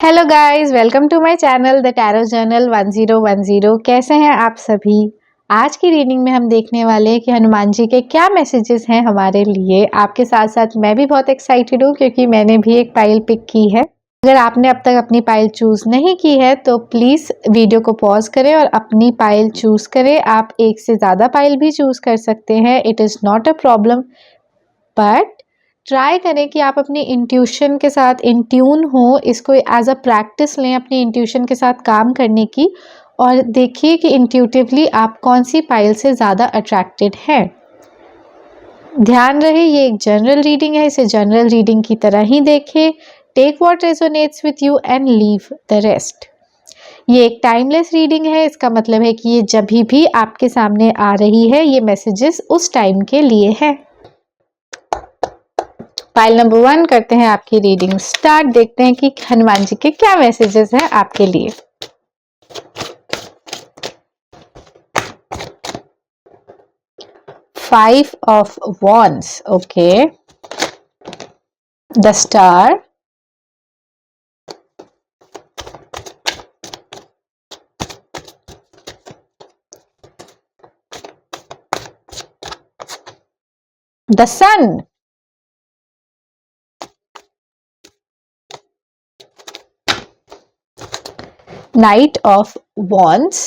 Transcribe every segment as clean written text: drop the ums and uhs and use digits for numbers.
Hello guys, welcome to my channel the tarot journal 1010। कैसे हैं आप सभी। आज की रीडिंग में हम देखने वाले हैं कि हनुमान जी के क्या मैसेजेस हैं हमारे लिए। आपके साथ साथ मैं भी बहुत एक्साइटेड हूँ क्योंकि मैंने भी एक पाइल पिक की है। अगर आपने अब तक अपनी पाइल चूज नहीं की है तो प्लीज वीडियो को पॉज करें और अपनी पाइल चूज करें। आप एक से ज्यादा पाइल भी चूज कर सकते हैं, it is not a problem, but try करें कि आप अपनी इंट्यूशन के साथ इन ट्यून हो। इसको एज अ प्रैक्टिस लें अपनी इंट्यूशन के साथ काम करने की, और देखिए कि इंट्यूटिवली आप कौन सी पाइल से ज़्यादा अट्रैक्टेड हैं। ध्यान रहे ये एक जनरल रीडिंग है, इसे जनरल रीडिंग की तरह ही देखें। Take what resonates with you and leave the rest. ये एक टाइमलेस रीडिंग है, इसका मतलब है कि ये जब भी आपके सामने आ रही है, ये मैसेजेस उस टाइम के लिए है। फाइल नंबर 1 करते हैं आपकी रीडिंग स्टार्ट। देखते हैं कि हनुमान जी के क्या मैसेजेस हैं आपके लिए। Five of wands, okay, the star, the sun, knight of wands,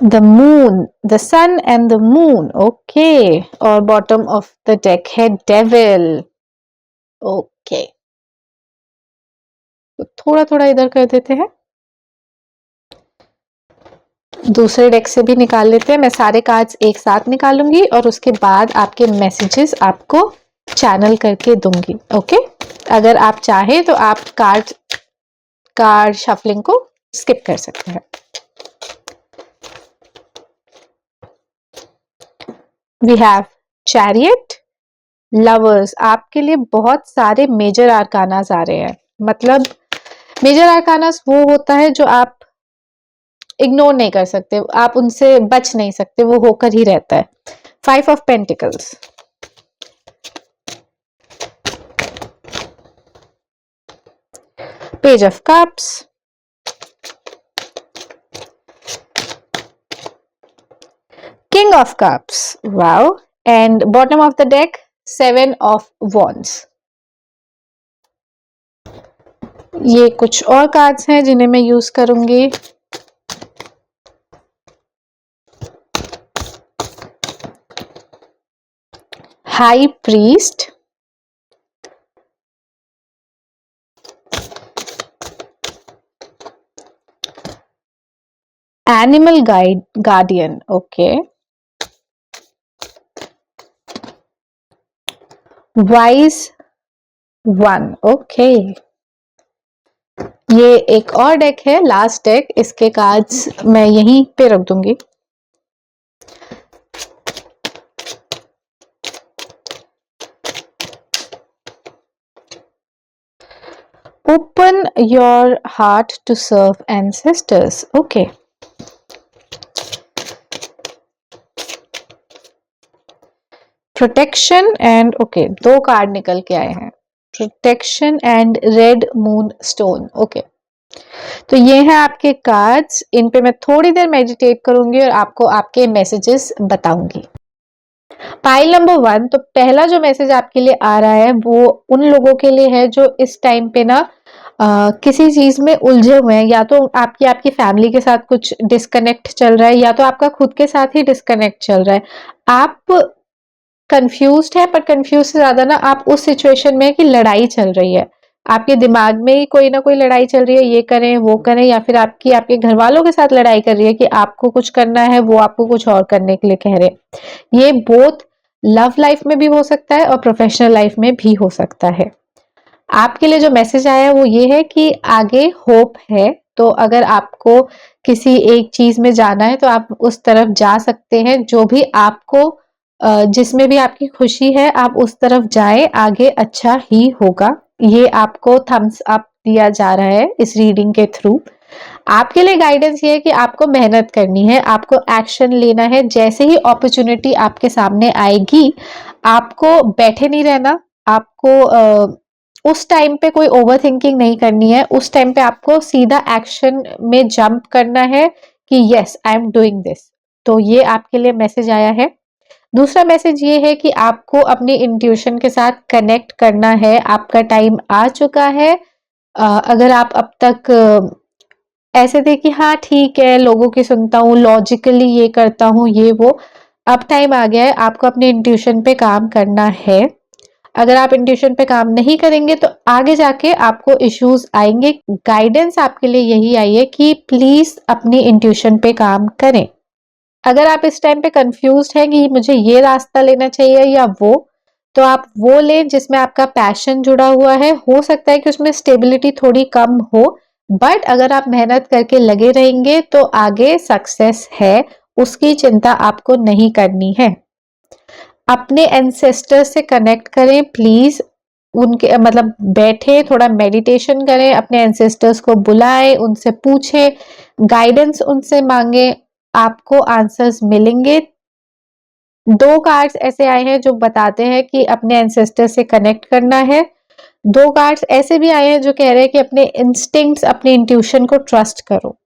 the moon, the sun and the moon, okay, और bottom of the deck है devil, okay। तो थोड़ा थोड़ा इधर कर देते हैं, दूसरे डेक से भी निकाल लेते हैं। मैं सारे कार्ड्स एक साथ निकालूंगी और उसके बाद आपके मैसेजेस आपको चैनल करके दूंगी, ओके। अगर आप चाहे तो आप कार्ड शफलिंग को स्किप कर सकते हैं। We have chariot, lovers. आपके लिए बहुत सारे मेजर आर्कानास आ रहे हैं। मतलब मेजर आर्कानास वो होता है जो आप इग्नोर नहीं कर सकते, आप उनसे बच नहीं सकते, वो होकर ही रहता है। 5 of pentacles, page of cups, king of cups, wow, and bottom of the deck 7 of wands. ये कुछ और कार्ड्स हैं जिन्हें मैं यूज करूंगी। High priest, animal guardian, okay, wise one, okay. ये एक और डेक है, लास्ट डेक, इसके कार्ड्स मैं यहीं पे रख दूंगी। Open your heart to serve ancestors, okay. Protection and, okay, 2 card निकल के आए हैं, protection and red moon stone, okay. तो ये हैं आपके कार्ड्स, इन पे मैं थोड़ी देर मेडिटेट करूंगी और आपको आपके मैसेजेस बताऊंगी। पाइल नंबर 1, तो पहला जो मैसेज आपके लिए आ रहा है वो उन लोगों के लिए है जो इस टाइम पे ना किसी चीज में उलझे हुए हैं। या तो आपकी फैमिली के साथ कुछ डिस्कनेक्ट चल रहा है, या तो आपका खुद के साथ ही डिस्कनेक्ट चल रहा है। आप कंफ्यूज्ड है, पर कंफ्यूज से ज्यादा ना आप उस सिचुएशन में कि लड़ाई चल रही है, आपके दिमाग में ही कोई ना कोई लड़ाई चल रही है, ये करें वो करें, या फिर आपके घर वालों के साथ लड़ाई कर रही है कि आपको कुछ करना है, वो आपको कुछ और करने के लिए कह रहे हैं। ये बोथ लव लाइफ में भी हो सकता है और प्रोफेशनल लाइफ में भी हो सकता है। आपके लिए जो मैसेज आया है वो ये है कि आगे होप है। तो अगर आपको किसी एक चीज में जाना है तो आप उस तरफ जा सकते हैं, जो भी आपको जिसमें भी आपकी खुशी है आप उस तरफ जाएं, आगे अच्छा ही होगा। ये आपको थम्स अप दिया जा रहा है इस रीडिंग के थ्रू। आपके लिए गाइडेंस ये है कि आपको मेहनत करनी है, आपको एक्शन लेना है। जैसे ही अपॉर्चुनिटी आपके सामने आएगी, आपको बैठे नहीं रहना, आपको उस टाइम पे कोई ओवर थिंकिंग नहीं करनी है। उस टाइम पे आपको सीधा एक्शन में जंप करना है कि yes I am doing this. तो ये आपके लिए मैसेज आया है। दूसरा मैसेज ये है कि आपको अपनी इंट्यूशन के साथ कनेक्ट करना है। आपका टाइम आ चुका है। अगर आप अब तक ऐसे थे कि हाँ ठीक है, लोगों की सुनता हूँ, लॉजिकली ये करता हूँ, ये वो, अब टाइम आ गया है आपको अपने इंट्यूशन पे काम करना है। अगर आप इंट्यूशन पे काम नहीं करेंगे तो आगे जाके आपको इश्यूज आएंगे। गाइडेंस आपके लिए यही आई है कि प्लीज अपनी इंट्यूशन पे काम करें। अगर आप इस टाइम पे कंफ्यूज्ड हैं कि मुझे ये रास्ता लेना चाहिए या वो, तो आप वो लें जिसमें आपका पैशन जुड़ा हुआ है। हो सकता है कि उसमें स्टेबिलिटी थोड़ी कम हो, बट अगर आप मेहनत करके लगे रहेंगे तो आगे सक्सेस है, उसकी चिंता आपको नहीं करनी है। अपने एंसेस्टर से कनेक्ट करें प्लीज। उनके मतलब बैठे थोड़ा मेडिटेशन करें, अपने एंसेस्टर्स को बुलाएं, उनसे पूछें, गाइडेंस उनसे मांगे, आपको आंसर्स मिलेंगे। 2 कार्ड्स ऐसे आए हैं जो बताते हैं कि अपने एंसेस्टर से कनेक्ट करना है। 2 कार्ड्स ऐसे भी आए हैं जो कह रहे हैं कि अपने इंस्टिंक्ट्स, अपने इंट्यूशन को ट्रस्ट करो।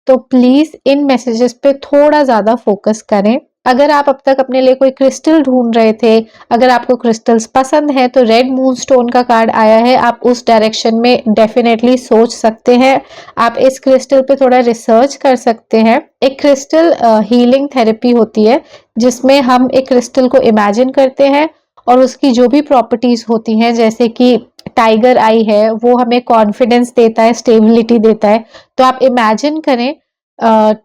तो प्लीज इन मैसेजेस पे थोड़ा ज्यादा फोकस करें। अगर आप अब तक अपने लिए कोई क्रिस्टल ढूंढ रहे थे, अगर आपको क्रिस्टल्स पसंद है तो रेड मून स्टोन का कार्ड आया है। आप उस डायरेक्शन में डेफिनेटली सोच सकते हैं। आप इस क्रिस्टल पे थोड़ा रिसर्च कर सकते हैं। एक क्रिस्टल हीलिंग थेरेपी होती है जिसमें हम एक क्रिस्टल को इमेजिन करते हैं और उसकी जो भी प्रॉपर्टीज होती हैं, जैसे कि टाइगर आई है, वो हमें कॉन्फिडेंस देता है, स्टेबिलिटी देता है। तो आप इमेजिन करें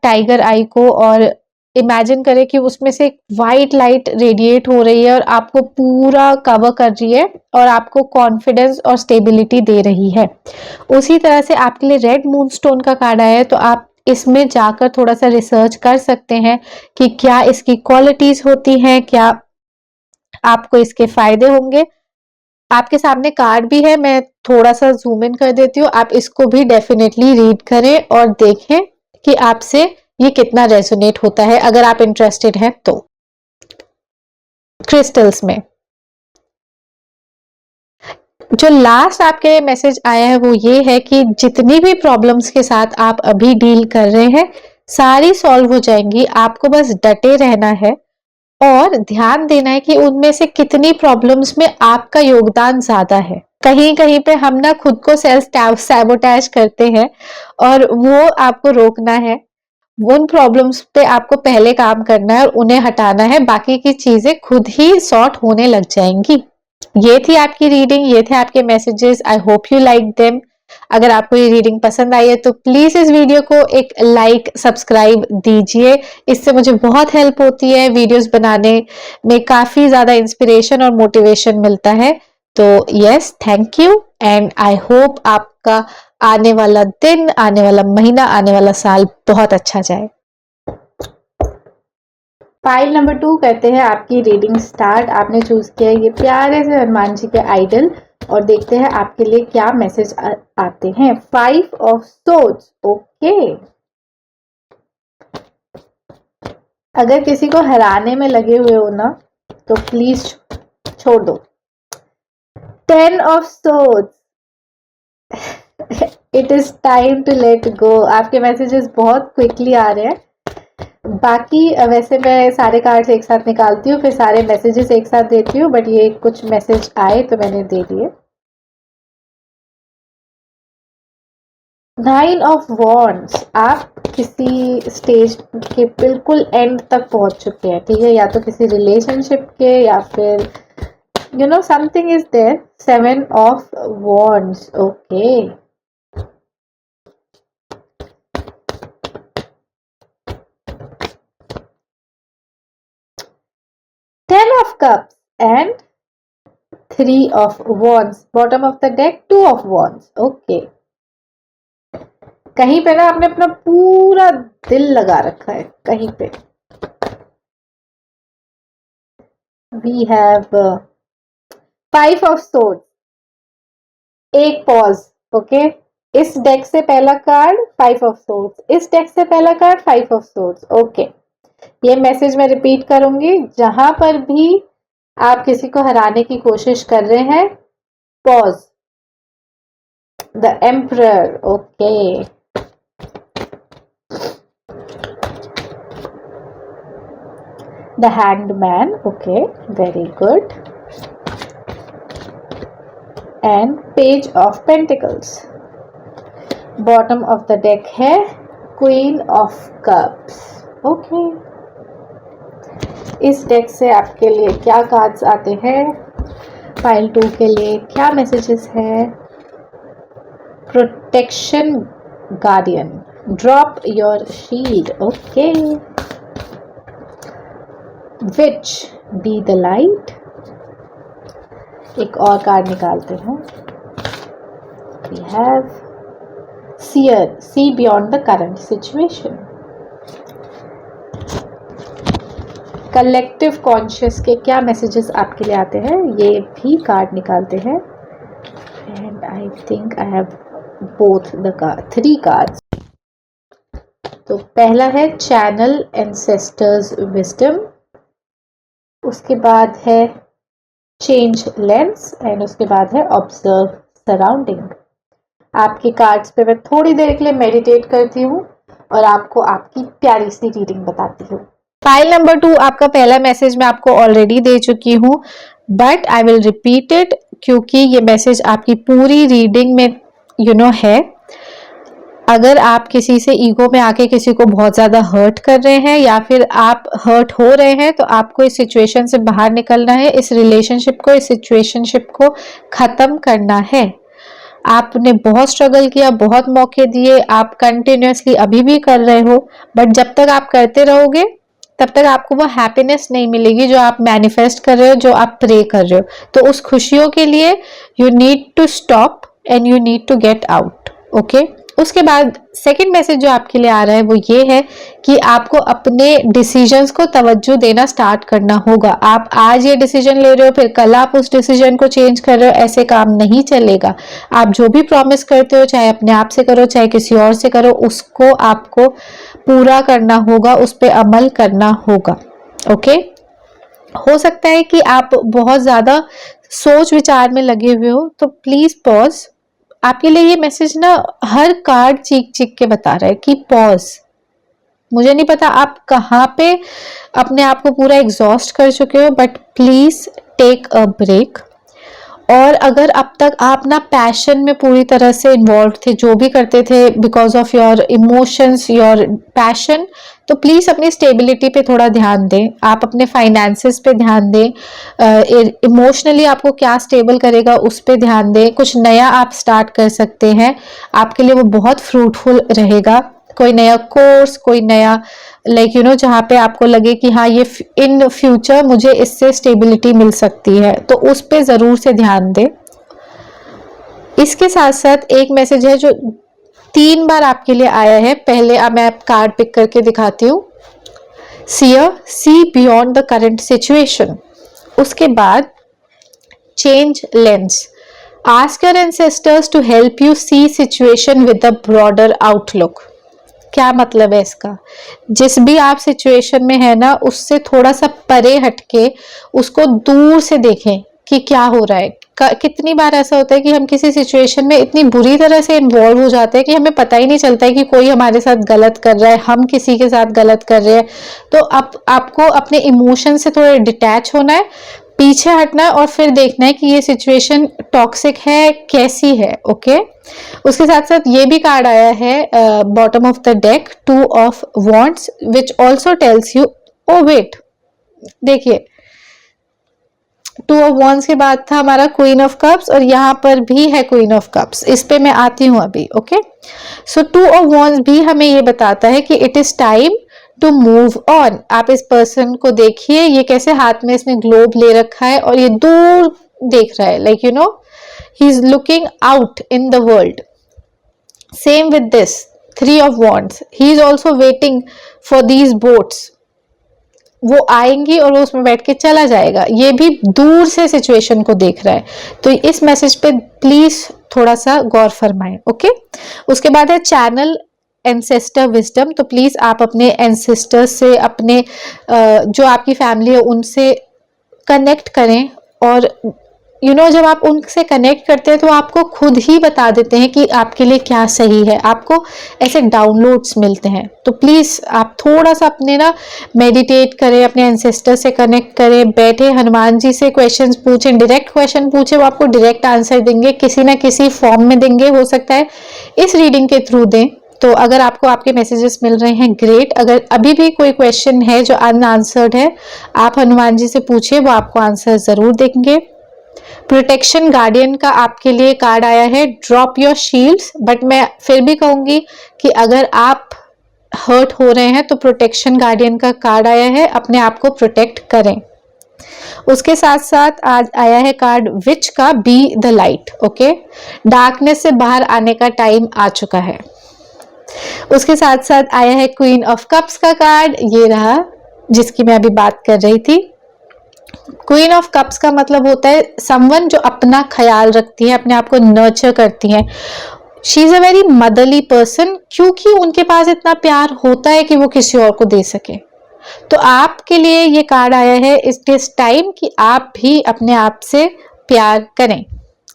टाइगर आई को और इमेजिन करें कि उसमें से एक वाइट लाइट रेडिएट हो रही है और आपको पूरा कवर कर रही है और आपको कॉन्फिडेंस और स्टेबिलिटी दे रही है। उसी तरह से आपके लिए रेड मून स्टोन का कार्ड आया है, तो आप इसमें जाकर थोड़ा सा रिसर्च कर सकते हैं कि क्या इसकी क्वालिटीज होती हैं, क्या आपको इसके फायदे होंगे। आपके सामने कार्ड भी है, मैं थोड़ा सा जूम इन कर देती हूँ। आप इसको भी डेफिनेटली रीड करें और देखें कि आपसे ये कितना रेजोनेट होता है, अगर आप इंटरेस्टेड हैं तो क्रिस्टल्स में। जो लास्ट आपके मैसेज आया है वो ये है कि जितनी भी प्रॉब्लम्स के साथ आप अभी डील कर रहे हैं सारी सॉल्व हो जाएंगी। आपको बस डटे रहना है और ध्यान देना है कि उनमें से कितनी प्रॉब्लम्स में आपका योगदान ज्यादा है। कहीं कहीं पे हम ना खुद को सेल्फ सैबोटैज करते हैं और वो आपको रोकना है। उन प्रॉब्लम्स पे आपको पहले काम करना है और उन्हें हटाना है, बाकी की चीजें खुद ही सॉर्ट होने लग जाएंगी। ये थी आपकी रीडिंग, ये थे आपके messages. I hope you like them. अगर आपको ये रीडिंग पसंद आई है तो प्लीज इस वीडियो को एक लाइक सब्सक्राइब दीजिए। इससे मुझे बहुत हेल्प होती है, वीडियोस बनाने में काफी ज्यादा इंस्पिरेशन और मोटिवेशन मिलता है। तो yes, thank you and I hope आपका आने वाला दिन, आने वाला महीना, आने वाला साल बहुत अच्छा जाए। फाइल नंबर 2 करते हैं आपकी रीडिंग स्टार्ट। आपने चूज किया ये प्यारे से हनुमान जी के आइडल और देखते हैं आपके लिए क्या मैसेज आते हैं। 5 ऑफ सोर्ड्स। ओके, अगर किसी को हराने में लगे हुए हो ना तो प्लीज छोड़ दो। 10 of swords. It is time to let go. आपके मैसेजेस बहुत क्विकली आ रहे हैं। बाकी वैसे मैं सारे कार्ड्स एक साथ निकालती हूँ, फिर सारे मैसेजेस एक साथ देती हूँ, बट ये कुछ मैसेज आए तो मैंने दे दिए। 9 ऑफ वॉन्ड्स। आप किसी स्टेज के बिल्कुल एंड तक पहुंच चुके हैं, ठीक है, या तो किसी रिलेशनशिप के या फिर you know something is there. 7 of wands. Okay, 10 of cups and 3 of wands. Bottom of the deck 2 of wands. Okay. कहीं पे ना आपने अपना पूरा दिल लगा रखा है कहीं पे। We have 5 of swords. एक पॉज। ओके, इस डेक से पहला कार्ड 5 ऑफ swords, इस डेक से पहला कार्ड 5 ऑफ swords. ओके, ये मैसेज मैं रिपीट करूंगी। जहां पर भी आप किसी को हराने की कोशिश कर रहे हैं, pause. The emperor, okay. The hanged man, okay, very good. And page of pentacles. Bottom of the deck है क्वीन ऑफ कप्स, ओके। इस डेक से आपके लिए क्या कार्ड्स आते हैं? पाइल 2 के लिए क्या मैसेजेस है? Protection guardian, drop your shield, okay. Witch, be the light. एक और कार्ड निकालते हैं। We have seer, see beyond the current situation. Collective conscious के क्या मैसेजेस आपके लिए आते हैं, ये भी कार्ड निकालते हैं। And I think I have both the card, 3 cards. तो पहला है चैनल एंसेस्टर्स विजडम, उसके बाद है चेंज लेंस, एंड उसके बाद है ऑब्जर्व सराउंडिंग। आपके कार्ड्स पे मैं थोड़ी देर के लिए मेडिटेट करती हूँ और आपको आपकी प्यारी सी रीडिंग बताती हूँ। फाइल नंबर 2 आपका पहला मैसेज मैं आपको ऑलरेडी दे चुकी हूँ, but I will repeat it क्योंकि ये मैसेज आपकी पूरी रीडिंग में है। अगर आप किसी से ईगो में आके किसी को बहुत ज्यादा हर्ट कर रहे हैं या फिर आप हर्ट हो रहे हैं, तो आपको इस सिचुएशन से बाहर निकलना है, इस रिलेशनशिप को, इस सिचुएशनशिप को खत्म करना है। आपने बहुत स्ट्रगल किया, बहुत मौके दिए, आप कंटिन्यूअसली अभी भी कर रहे हो, बट जब तक आप करते रहोगे तब तक आपको वो हैप्पीनेस नहीं मिलेगी जो आप मैनिफेस्ट कर रहे हो, जो आप प्रे कर रहे हो। तो उस खुशियों के लिए you need to stop and you need to get out, okay. उसके बाद सेकंड मैसेज जो आपके लिए आ रहा है वो ये है कि आपको अपने डिसीजंस को तवज्जो देना स्टार्ट करना होगा। आप आज ये डिसीजन ले रहे हो, फिर कल आप उस डिसीजन को चेंज कर रहे हो, ऐसे काम नहीं चलेगा। आप जो भी प्रॉमिस करते हो, चाहे अपने आप से करो चाहे किसी और से करो, उसको आपको पूरा करना होगा, उस पर अमल करना होगा, ओके। हो सकता है कि आप बहुत ज्यादा सोच विचार में लगे हुए हो, तो प्लीज पॉज। आपके लिए ये मैसेज ना हर कार्ड चीख चीख के बता रहा है कि पॉज। मुझे नहीं पता आप कहाँ पे अपने आप को पूरा एग्जॉस्ट कर चुके हो, but please take a break. और अगर अब तक आप ना पैशन में पूरी तरह से इन्वॉल्व थे, जो भी करते थे because of your emotions, your passion, तो प्लीज अपनी स्टेबिलिटी पे थोड़ा ध्यान दें, आप अपने फाइनेंसेस पे ध्यान दें, इमोशनली आपको क्या स्टेबल करेगा उस पे ध्यान दें। कुछ नया आप स्टार्ट कर सकते हैं, आपके लिए वो बहुत फ्रूटफुल रहेगा। कोई नया कोर्स, कोई नया जहाँ पे आपको लगे कि हाँ ये इन फ्यूचर मुझे इससे स्टेबिलिटी मिल सकती है, तो उस पे जरूर से ध्यान दें। इसके साथ साथ एक मैसेज है जो 3 बार आपके लिए आया है। पहले मैं कार्ड पिक करके दिखाती हूँ। Seer, see beyond the current situation. उसके बाद change lens, ask your ancestors to help you see situation with a broader outlook. क्या मतलब है इसका? जिस भी आप सिचुएशन में है ना, उससे थोड़ा सा परे हटके उसको दूर से देखें कि क्या हो रहा है। कितनी बार ऐसा होता है कि हम किसी सिचुएशन में इतनी बुरी तरह से इन्वॉल्व हो जाते हैं कि हमें पता ही नहीं चलता है कि कोई हमारे साथ गलत कर रहा है, हम किसी के साथ गलत कर रहे हैं। तो आपको अपने इमोशन से थोड़ा डिटैच होना है, पीछे हटना है और फिर देखना है कि ये सिचुएशन टॉक्सिक है कैसी है, ओके। उसके साथ साथ ये भी कार्ड आया है bottom of the deck, 2 of wands, which also tells you, oh wait, देखिए 2 ऑफ वॉन्ड्स के बाद था हमारा क्वीन ऑफ कप्स और यहाँ पर भी है क्वीन ऑफ कप्स। इस पे मैं आती हूँ अभी, ओके। सो 2 ऑफ वॉन्ड्स भी हमें ये बताता है कि it is time to move on. आप इस पर्सन को देखिए, ये कैसे हाथ में इसने ग्लोब ले रखा है और ये दूर देख रहा है, like he is looking out in the world. Same with this 3 of wands, he is also waiting for these boats. वो आएंगी और वो उसमें बैठ के चला जाएगा, ये भी दूर से सिचुएशन को देख रहा है। तो इस मैसेज पे प्लीज थोड़ा सा गौर फरमाएं, ओके। उसके बाद है चैनल एंसेस्टर विजडम। तो प्लीज आप अपने एंसेस्टर से, अपने जो आपकी फैमिली है उनसे कनेक्ट करें और जब आप उनसे कनेक्ट करते हैं तो आपको खुद ही बता देते हैं कि आपके लिए क्या सही है, आपको ऐसे डाउनलोड्स मिलते हैं। तो प्लीज़ आप थोड़ा सा अपने ना मेडिटेट करें, अपने एंसेस्टर से कनेक्ट करें, बैठे हनुमान जी से क्वेश्चंस पूछें, डायरेक्ट क्वेश्चन पूछें, वो आपको डायरेक्ट आंसर देंगे, किसी ना किसी फॉर्म में देंगे, हो सकता है इस रीडिंग के थ्रू दें। तो अगर आपको आपके मैसेजेस मिल रहे हैं ग्रेट, अगर अभी भी कोई क्वेश्चन है जो अनआंसर्ड है, आप हनुमान जी से पूछिए, वो आपको आंसर ज़रूर देंगे। प्रोटेक्शन गार्डियन का आपके लिए कार्ड आया है, ड्रॉप योर शील्ड्स। बट मैं फिर भी कहूंगी कि अगर आप हर्ट हो रहे हैं तो प्रोटेक्शन गार्डियन का कार्ड आया है, अपने आप को प्रोटेक्ट करें। उसके साथ साथ आज आया है कार्ड विच का, B the light. Okay, darkness से बाहर आने का टाइम आ चुका है। उसके साथ साथ आया है क्वीन ऑफ कप्स का कार्ड, ये रहा जिसकी मैं अभी बात कर रही थी। क्वीन ऑफ कप्स का मतलब होता है समवन जो अपना ख्याल रखती है, अपने आप को नर्चर करती है। She is a very motherly person, क्योंकि उनके पास इतना प्यार होता है कि वो किसी और को दे सके। तो आपके लिए ये कार्ड आया है इस टाइम कि आप भी अपने आप से प्यार करें।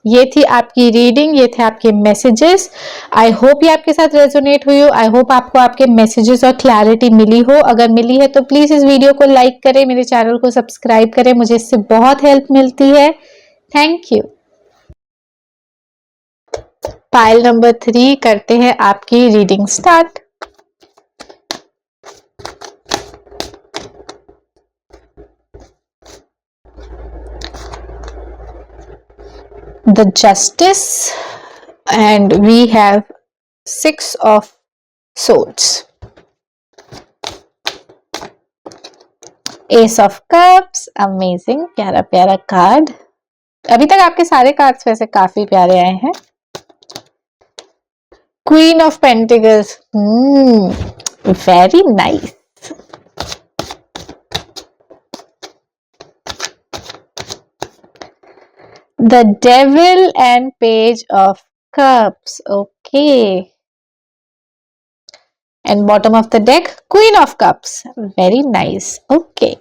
ये थी आपकी रीडिंग, ये थे आपके मैसेजेस। आई होप ये आपके साथ रेजोनेट हुई हो। आई होप आपको आपके मैसेजेस और क्लैरिटी मिली हो। अगर मिली है तो प्लीज इस वीडियो को लाइक करें, मेरे चैनल को सब्सक्राइब करें, मुझे इससे बहुत हेल्प मिलती है। Thank you. पाइल नंबर 3 करते हैं आपकी reading start. The Justice, and we have 6 of Swords, Ace of Cups, amazing, प्यारा प्यारा कार्ड। अभी तक आपके सारे कार्ड्स वैसे काफी प्यारे आए हैं। Queen of Pentacles, very nice। The Devil and Page of Cups, okay। And bottom of the deck, Queen of Cups, very nice, okay।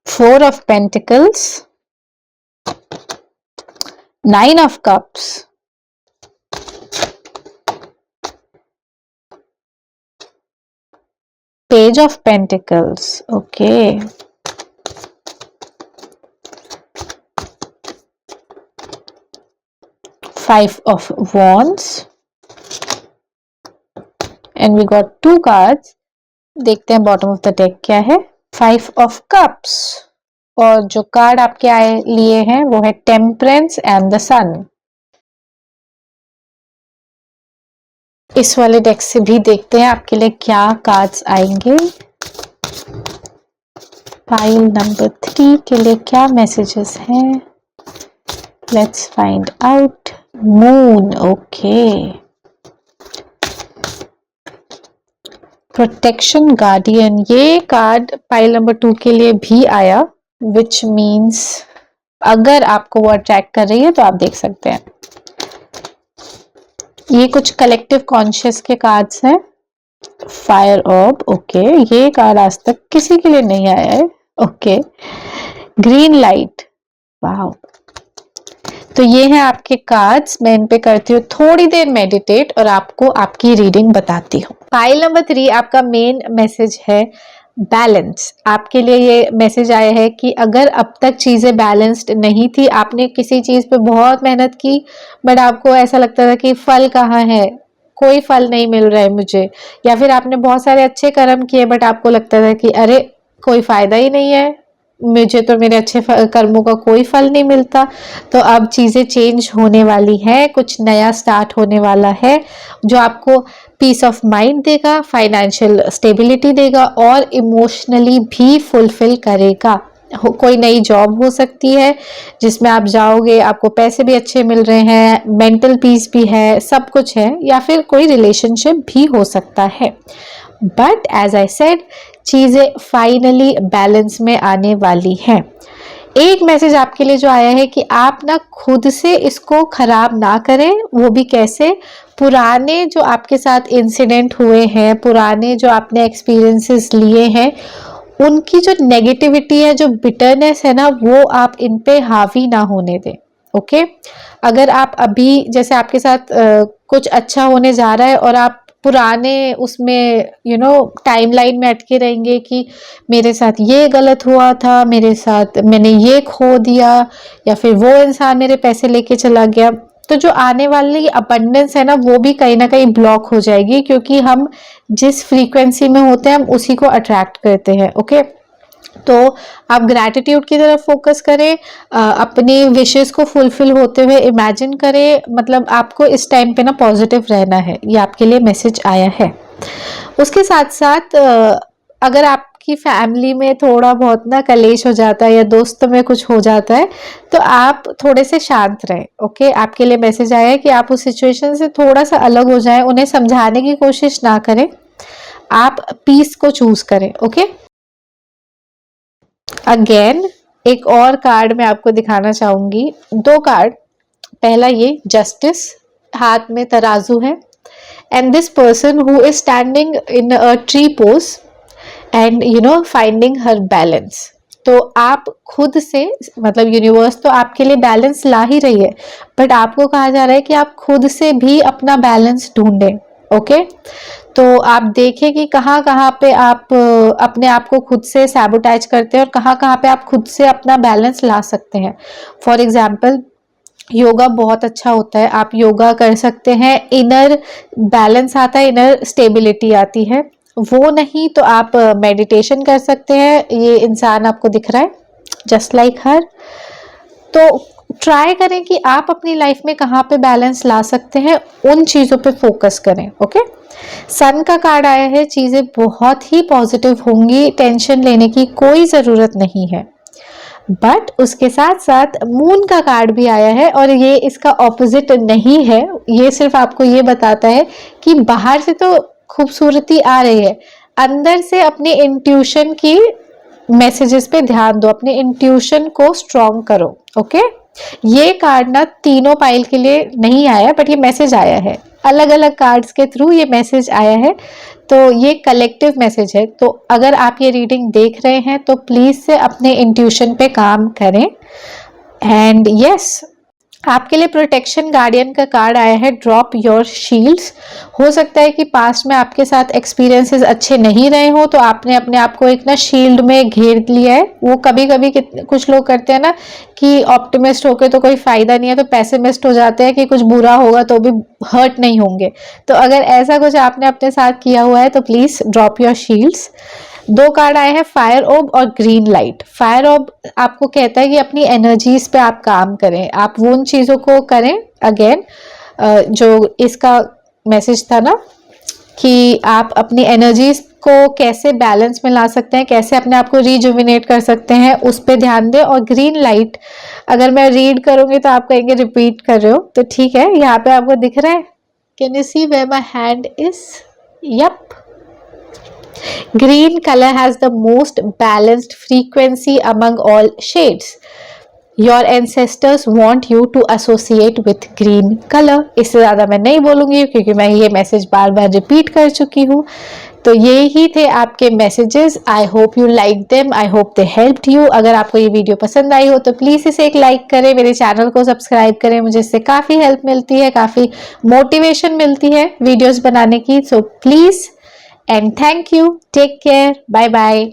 Four of Pentacles, Nine of Cups, Page of Pentacles, okay। Five of Wands, and we got 2 cards। देखते हैं bottom of the deck क्या है। 5 of Cups, और जो card आपके लिए हैं वो है टेम्परेंस एंड द सन। इस वाले डेक से भी देखते हैं आपके लिए क्या कार्ड्स आएंगे। पाइल नंबर 3 के लिए क्या मैसेजेस हैं, let's find out. Moon, okay. Protection guardian, ये कार्ड पाइल नंबर 2 के लिए भी आया, विच मीन्स अगर आपको वो अट्रैक्ट कर रही है तो आप देख सकते हैं। ये कुछ कलेक्टिव कॉन्शियस के कार्ड्स हैं। फायर ऑर्ब, ओके, ये कार्ड आज तक किसी के लिए नहीं आया है, ओके। ग्रीन लाइट, वाह। तो ये हैं आपके कार्ड्स। मैं इन पे करती हूँ थोड़ी देर मेडिटेट और आपको आपकी रीडिंग बताती हूँ। पाइल नंबर 3 आपका मेन मैसेज है बैलेंस। आपके लिए ये मैसेज आया है कि अगर अब तक चीजें बैलेंस्ड नहीं थी, आपने किसी चीज पे बहुत मेहनत की बट आपको ऐसा लगता था कि फल कहाँ है, कोई फल नहीं मिल रहा है मुझे, या फिर आपने बहुत सारे अच्छे कर्म किए बट आपको लगता था कि अरे कोई फायदा ही नहीं है, मुझे तो मेरे अच्छे कर्मों का कोई फल नहीं मिलता। तो अब चीज़ें चेंज होने वाली है, कुछ नया स्टार्ट होने वाला है जो आपको पीस ऑफ माइंड देगा, फाइनेंशियल स्टेबिलिटी देगा और इमोशनली भी फुलफिल करेगा। कोई नई जॉब हो सकती है जिसमें आप जाओगे, आपको पैसे भी अच्छे मिल रहे हैं, मेंटल पीस भी है, सब कुछ है, या फिर कोई रिलेशनशिप भी हो सकता है। बट एज आई सेड, चीज़ें फाइनली बैलेंस में आने वाली हैं। एक मैसेज आपके लिए जो आया है कि आप ना खुद से इसको खराब ना करें, वो भी कैसे, पुराने जो आपके साथ इंसिडेंट हुए हैं, पुराने जो आपने एक्सपीरियंसेस लिए हैं, उनकी जो नेगेटिविटी है, जो बिटरनेस है ना, वो आप इन पे हावी ना होने दें। ओके, अगर आप अभी जैसे आपके साथ कुछ अच्छा होने जा रहा है और आप पुराने उसमें टाइमलाइन में अटके रहेंगे कि मेरे साथ ये गलत हुआ था, मेरे साथ मैंने ये खो दिया, या फिर वो इंसान मेरे पैसे लेके चला गया, तो जो आने वाली अबंडेंस है ना, वो भी कहीं ना कहीं ब्लॉक हो जाएगी, क्योंकि हम जिस फ्रीक्वेंसी में होते हैं हम उसी को अट्रैक्ट करते हैं। ओके, तो आप ग्रैटिट्यूड की तरफ फोकस करें, अपनी विशेस को फुलफिल होते हुए इमेजिन करें। मतलब आपको इस टाइम पे ना पॉजिटिव रहना है, ये आपके लिए मैसेज आया है। उसके साथ साथ अगर आपकी फैमिली में थोड़ा बहुत ना कलेश हो जाता है या दोस्तों में कुछ हो जाता है, तो आप थोड़े से शांत रहें। ओके, आपके लिए मैसेज आया है कि आप उस सिचुएशन से थोड़ा सा अलग हो जाएं, उन्हें समझाने की कोशिश ना करें, आप पीस को चूज करें। ओके, अगेन एक और कार्ड मैं आपको दिखाना चाहूंगी, 2 कार्ड। पहला ये जस्टिस, हाथ में तराजू है, and this person who is standing in a tree pose and finding her balance. तो आप खुद से, मतलब यूनिवर्स तो आपके लिए बैलेंस ला ही रही है, बट आपको कहा जा रहा है कि आप खुद से भी अपना बैलेंस ढूंढें। ओके, तो आप देखें कि कहाँ कहाँ पे आप अपने आप को खुद से सैबोटाइज करते हैं और कहाँ कहाँ पे आप खुद से अपना बैलेंस ला सकते हैं। फॉर एग्जाम्पल, योगा बहुत अच्छा होता है, आप योगा कर सकते हैं, इनर बैलेंस आता है, इनर स्टेबिलिटी आती है। वो नहीं तो आप मेडिटेशन कर सकते हैं। ये इंसान आपको दिख रहा है, जस्ट लाइक हर। तो ट्राई करें कि आप अपनी लाइफ में कहाँ पे बैलेंस ला सकते हैं, उन चीज़ों पे फोकस करें। ओके, सन का कार्ड आया है, चीज़ें बहुत ही पॉजिटिव होंगी, टेंशन लेने की कोई ज़रूरत नहीं है। बट उसके साथ साथ मून का कार्ड भी आया है, और ये इसका ऑपोजिट नहीं है, ये सिर्फ आपको ये बताता है कि बाहर से तो खूबसूरती आ रही है, अंदर से अपने इंट्यूशन की मैसेजेस पे ध्यान दो, अपने इंट्यूशन को स्ट्रॉन्ग करो। ओके, ये कार्ड ना तीनों पाइल के लिए नहीं आया, बट ये मैसेज आया है, अलग अलग कार्ड्स के थ्रू ये मैसेज आया है, तो ये कलेक्टिव मैसेज है। तो अगर आप ये रीडिंग देख रहे हैं तो प्लीज से अपने इंट्यूशन पे काम करें। एंड यस, आपके लिए प्रोटेक्शन गार्डियन का कार्ड आया है, ड्रॉप योर शील्ड्स। हो सकता है कि पास्ट में आपके साथ एक्सपीरियंसेस अच्छे नहीं रहे हो, तो आपने अपने आप को एक ना शील्ड में घेर लिया है। वो कभी कभी कुछ लोग करते हैं ना कि ऑप्टिमिस्ट होके तो कोई फायदा नहीं है, तो पैसिमिस्ट हो जाते हैं कि कुछ बुरा होगा तो भी हर्ट नहीं होंगे। तो अगर ऐसा कुछ आपने अपने साथ किया हुआ है तो please drop your shields. 2 card आए हैं, फायर ऑब और ग्रीन लाइट। फायर ऑब आपको कहता है कि अपनी एनर्जीज पे आप काम करें, आप वो उन चीज़ों को करें। अगेन जो इसका मैसेज था ना कि आप अपनी एनर्जीज को कैसे बैलेंस में ला सकते हैं, कैसे अपने आप को रिजुविनेट कर सकते हैं, उस पर ध्यान दें। और ग्रीन लाइट, अगर मैं रीड करूंगी तो आप कहेंगे रिपीट कर रहे हो, तो ठीक है, यहाँ पे आपको दिख रहा है, can you see where my hand is? Yup, green color has the most balanced frequency among all shades. Your ancestors want you to associate with green color. इससे ज़्यादा मैं नहीं बोलूँगी क्योंकि मैं ये मैसेज बार बार रिपीट कर चुकी हूँ। तो ये ही थे आपके messages. I hope you like them, I hope they helped you. अगर आपको ये वीडियो पसंद आई हो तो प्लीज़ इसे एक लाइक करें, मेरे चैनल को सब्सक्राइब करें, मुझे इससे काफ़ी हेल्प मिलती है, काफ़ी मोटिवेशन मिलती है वीडियोज़ बनाने की। So please and thank you. Take care. Bye bye.